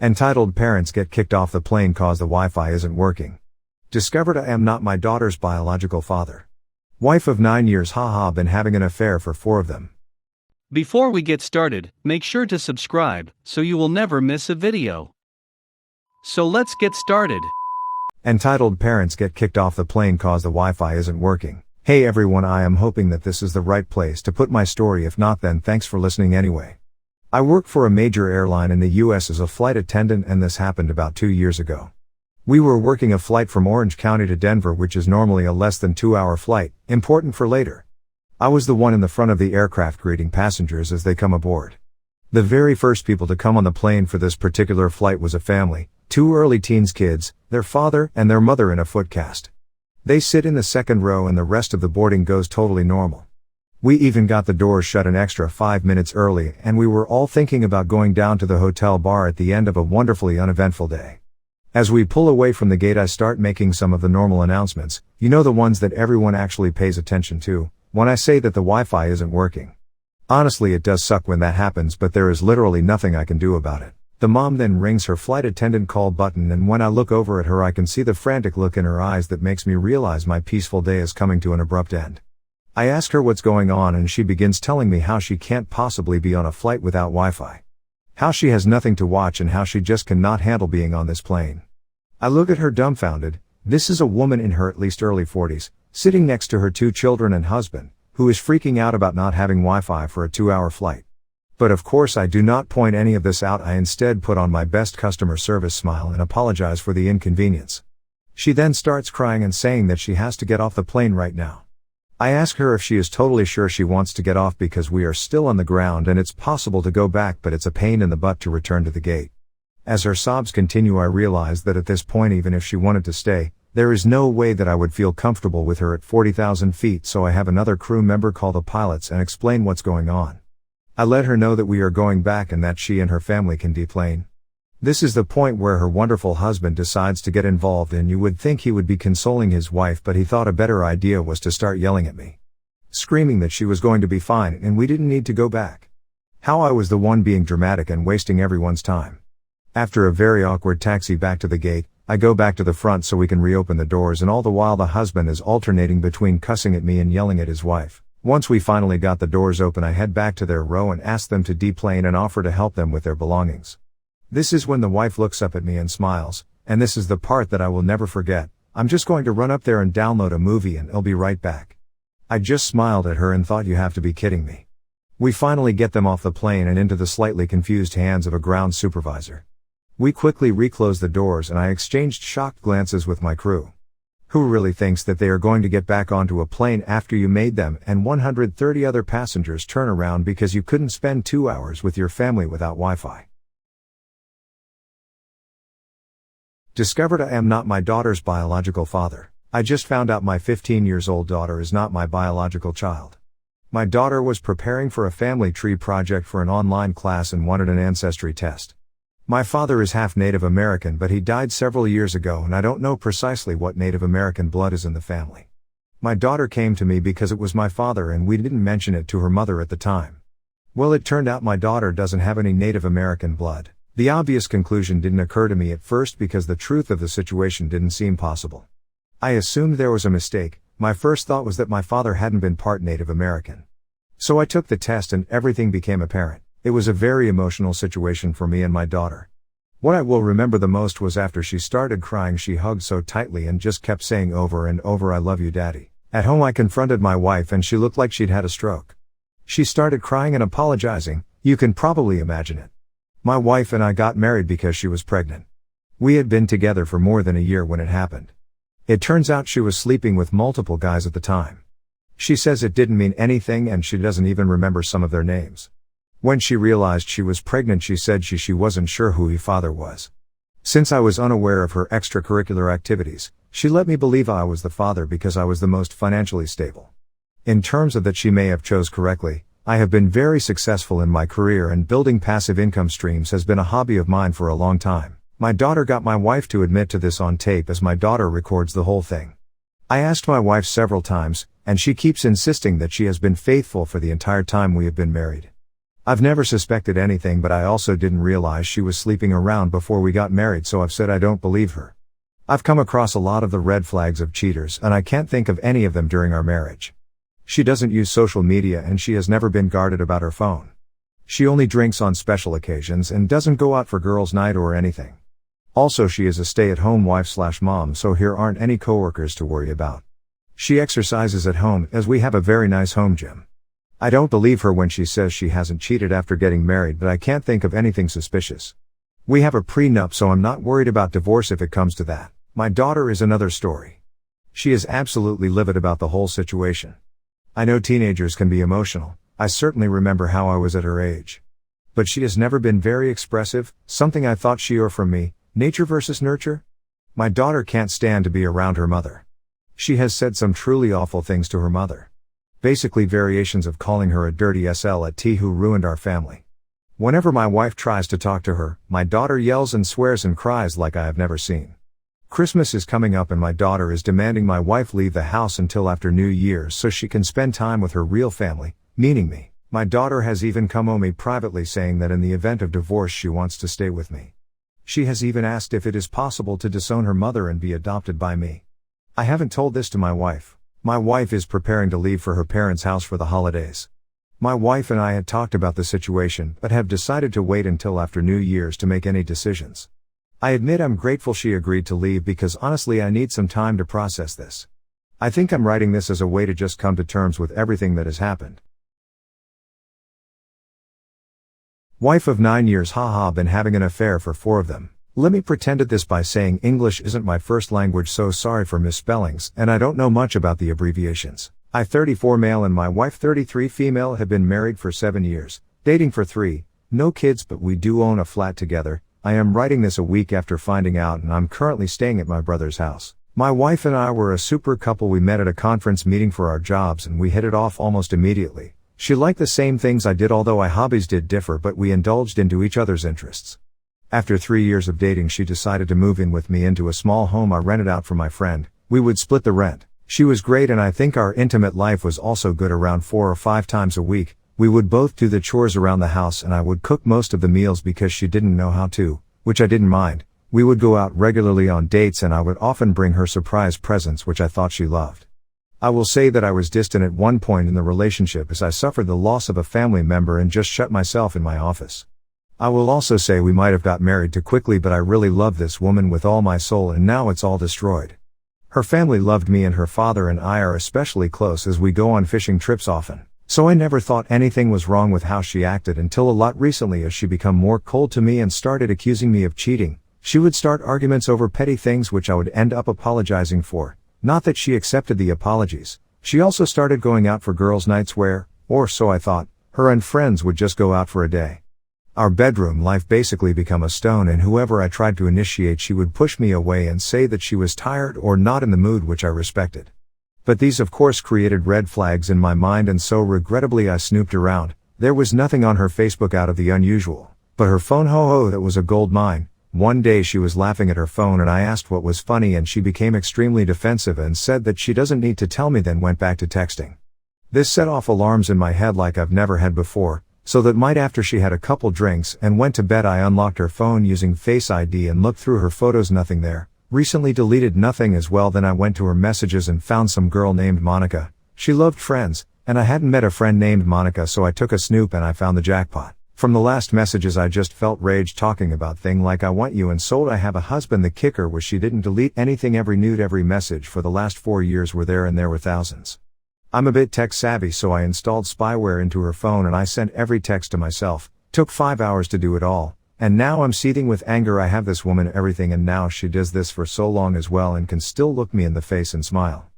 Entitled parents get kicked off the plane cause the Wi-Fi isn't working. Discovered I am not my daughter's biological father. Wife of 9 years, haha, been having an affair for 4 of them. Before we get started, make sure to subscribe so you will never miss a video. So let's get started. Entitled parents get kicked off the plane cause the Wi-Fi isn't working. Hey everyone, I am hoping that this is the right place to put my story. If not, then thanks for listening anyway. I work for a major airline in the US as a flight attendant, and this happened about 2 years ago. We were working a flight from Orange County to Denver, which is normally a less than 2-hour flight, important for later. I was the one in the front of the aircraft greeting passengers as they come aboard. The very first people to come on the plane for this particular flight was a family, 2 early teens kids, their father and their mother in a foot cast. They sit in the second row and the rest of the boarding goes totally normal. We even got the doors shut an extra 5 minutes early, and we were all thinking about going down to the hotel bar at the end of a wonderfully uneventful day. As we pull away from the gate, I start making some of the normal announcements, you know, the ones that everyone actually pays attention to, when I say that the Wi-Fi isn't working. Honestly, it does suck when that happens, but there is literally nothing I can do about it. The mom then rings her flight attendant call button, and when I look over at her, I can see the frantic look in her eyes that makes me realize my peaceful day is coming to an abrupt end. I ask her what's going on, and she begins telling me how she can't possibly be on a flight without Wi-Fi. How she has nothing to watch and how she just cannot handle being on this plane. I look at her dumbfounded. This is a woman in her at least early 40s, sitting next to her 2 children and husband, who is freaking out about not having Wi-Fi for a 2-hour flight. But of course I do not point any of this out. I instead put on my best customer service smile and apologize for the inconvenience. She then starts crying and saying that she has to get off the plane right now. I ask her if she is totally sure she wants to get off because we are still on the ground and it's possible to go back, but it's a pain in the butt to return to the gate. As her sobs continue, I realize that at this point, even if she wanted to stay, there is no way that I would feel comfortable with her at 40,000 feet, so I have another crew member call the pilots and explain what's going on. I let her know that we are going back and that she and her family can deplane. This is the point where her wonderful husband decides to get involved, and you would think he would be consoling his wife, but he thought a better idea was to start yelling at me. Screaming that she was going to be fine and we didn't need to go back. How I was the one being dramatic and wasting everyone's time. After a very awkward taxi back to the gate, I go back to the front so we can reopen the doors, and all the while the husband is alternating between cussing at me and yelling at his wife. Once we finally got the doors open, I head back to their row and ask them to deplane and offer to help them with their belongings. This is when the wife looks up at me and smiles, and this is the part that I will never forget. I'm just going to run up there and download a movie and I'll be right back. I just smiled at her and thought, you have to be kidding me. We finally get them off the plane and into the slightly confused hands of a ground supervisor. We quickly reclose the doors and I exchanged shocked glances with my crew. Who really thinks that they are going to get back onto a plane after you made them and 130 other passengers turn around because you couldn't spend 2 hours with your family without Wi-Fi? Discovered I am not my daughter's biological father. I just found out my 15-year-old daughter is not my biological child. My daughter was preparing for a family tree project for an online class and wanted an ancestry test. My father is half Native American, but he died several years ago and I don't know precisely what Native American blood is in the family. My daughter came to me because it was my father and we didn't mention it to her mother at the time. Well, it turned out my daughter doesn't have any Native American blood. The obvious conclusion didn't occur to me at first because the truth of the situation didn't seem possible. I assumed there was a mistake. My first thought was that my father hadn't been part Native American. So I took the test and everything became apparent. It was a very emotional situation for me and my daughter. What I will remember the most was after she started crying, she hugged so tightly and just kept saying over and over, "I love you, Daddy." At home I confronted my wife and she looked like she'd had a stroke. She started crying and apologizing. You can probably imagine it. My wife and I got married because she was pregnant. We had been together for more than a year when it happened. It turns out she was sleeping with multiple guys at the time. She says it didn't mean anything and she doesn't even remember some of their names. When she realized she was pregnant, she said she wasn't sure who her father was. Since I was unaware of her extracurricular activities, she let me believe I was the father because I was the most financially stable. In terms of that, she may have chose correctly. I have been very successful in my career and building passive income streams has been a hobby of mine for a long time. My daughter got my wife to admit to this on tape as my daughter records the whole thing. I asked my wife several times, and she keeps insisting that she has been faithful for the entire time we have been married. I've never suspected anything, but I also didn't realize she was sleeping around before we got married, so I've said I don't believe her. I've come across a lot of the red flags of cheaters, and I can't think of any of them during our marriage. She doesn't use social media, and she has never been guarded about her phone. She only drinks on special occasions and doesn't go out for girls' night or anything. Also, she is a stay-at-home wife/mom, so here aren't any coworkers to worry about. She exercises at home, as we have a very nice home gym. I don't believe her when she says she hasn't cheated after getting married, but I can't think of anything suspicious. We have a prenup, so I'm not worried about divorce if it comes to that. My daughter is another story. She is absolutely livid about the whole situation. I know teenagers can be emotional. I certainly remember how I was at her age. But she has never been very expressive, something I thought she or from me, nature versus nurture? My daughter can't stand to be around her mother. She has said some truly awful things to her mother. Basically variations of calling her a dirty slut who ruined our family. Whenever my wife tries to talk to her, my daughter yells and swears and cries like I have never seen. Christmas is coming up and my daughter is demanding my wife leave the house until after New Year's so she can spend time with her real family, meaning me. My daughter has even come on me privately saying that in the event of divorce she wants to stay with me. She has even asked if it is possible to disown her mother and be adopted by me. I haven't told this to my wife. My wife is preparing to leave for her parents' house for the holidays. My wife and I had talked about the situation but have decided to wait until after New Year's to make any decisions. I admit I'm grateful she agreed to leave because honestly I need some time to process this. I think I'm writing this as a way to just come to terms with everything that has happened. Wife of 9 years, haha, been having an affair for 4 of them. Let me pretend at this by saying English isn't my first language, so sorry for misspellings, and I don't know much about the abbreviations. I 34 male and my wife 33 female have been married for 7 years, dating for 3, no kids, but we do own a flat together. I am writing this a week after finding out and I'm currently staying at my brother's house. My wife and I were a super couple. We met at a conference meeting for our jobs and we hit it off almost immediately. She liked the same things I did, although our hobbies did differ, but we indulged into each other's interests. After 3 years of dating, she decided to move in with me into a small home I rented out for my friend. We would split the rent. She was great and I think our intimate life was also good. Around 4 or 5 times a week, we would both do the chores around the house and I would cook most of the meals because she didn't know how to, which I didn't mind. We would go out regularly on dates and I would often bring her surprise presents, which I thought she loved. I will say that I was distant at one point in the relationship as I suffered the loss of a family member and just shut myself in my office. I will also say we might have got married too quickly, but I really love this woman with all my soul and now it's all destroyed. Her family loved me and her father and I are especially close as we go on fishing trips often. So I never thought anything was wrong with how she acted until a lot recently as she became more cold to me and started accusing me of cheating. She would start arguments over petty things which I would end up apologizing for. Not that she accepted the apologies. She also started going out for girls' nights where, or so I thought, her and friends would just go out for a day. Our bedroom life basically became a stone, and whoever I tried to initiate she would push me away and say that she was tired or not in the mood, which I respected. But these of course created red flags in my mind, and so regrettably I snooped around. There was nothing on her Facebook out of the unusual. But her phone, that was a gold mine. One day she was laughing at her phone and I asked what was funny and she became extremely defensive and said that she doesn't need to tell me, then went back to texting. This set off alarms in my head like I've never had before, so that night after she had a couple drinks and went to bed I unlocked her phone using Face ID and looked through her photos, nothing there. Recently deleted nothing as well. Then I went to her messages and found some girl named Monica. She loved Friends, and I hadn't met a friend named Monica, so I took a snoop and I found the jackpot. From the last messages I just felt rage talking about thing like I want you and sold I have a husband. The kicker was she didn't delete anything. Every nude, every message for the last 4 years were there, and there were thousands. I'm a bit tech savvy, so I installed spyware into her phone and I sent every text to myself. Took 5 hours to do it all. And now I'm seething with anger. I have this woman everything, and now she does this for so long as well and can still look me in the face and smile.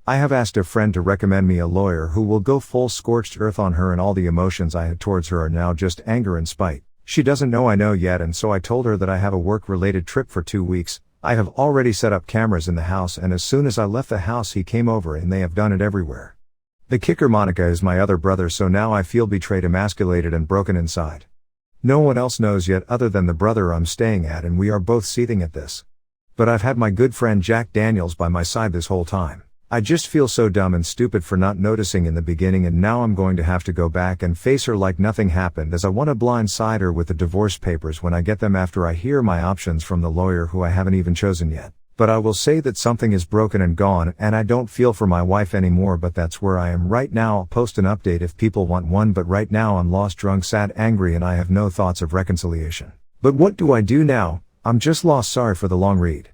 I have asked a friend to recommend me a lawyer who will go full scorched earth on her, and all the emotions I had towards her are now just anger and spite. She doesn't know I know yet, and so I told her that I have a work-related trip for 2 weeks. I have already set up cameras in the house, and as soon as I left the house he came over and they have done it everywhere. The kicker, Monica is my other brother, so now I feel betrayed, emasculated and broken inside. No one else knows yet other than the brother I'm staying at, and we are both seething at this. But I've had my good friend Jack Daniels by my side this whole time. I just feel so dumb and stupid for not noticing in the beginning, and now I'm going to have to go back and face her like nothing happened, as I want to blindside her with the divorce papers when I get them after I hear my options from the lawyer who I haven't even chosen yet. But I will say that something is broken and gone, and I don't feel for my wife anymore, but that's where I am right now. I'll post an update if people want one, but right now I'm lost, drunk, sad, angry, and I have no thoughts of reconciliation. But what do I do now? I'm just lost. Sorry for the long read.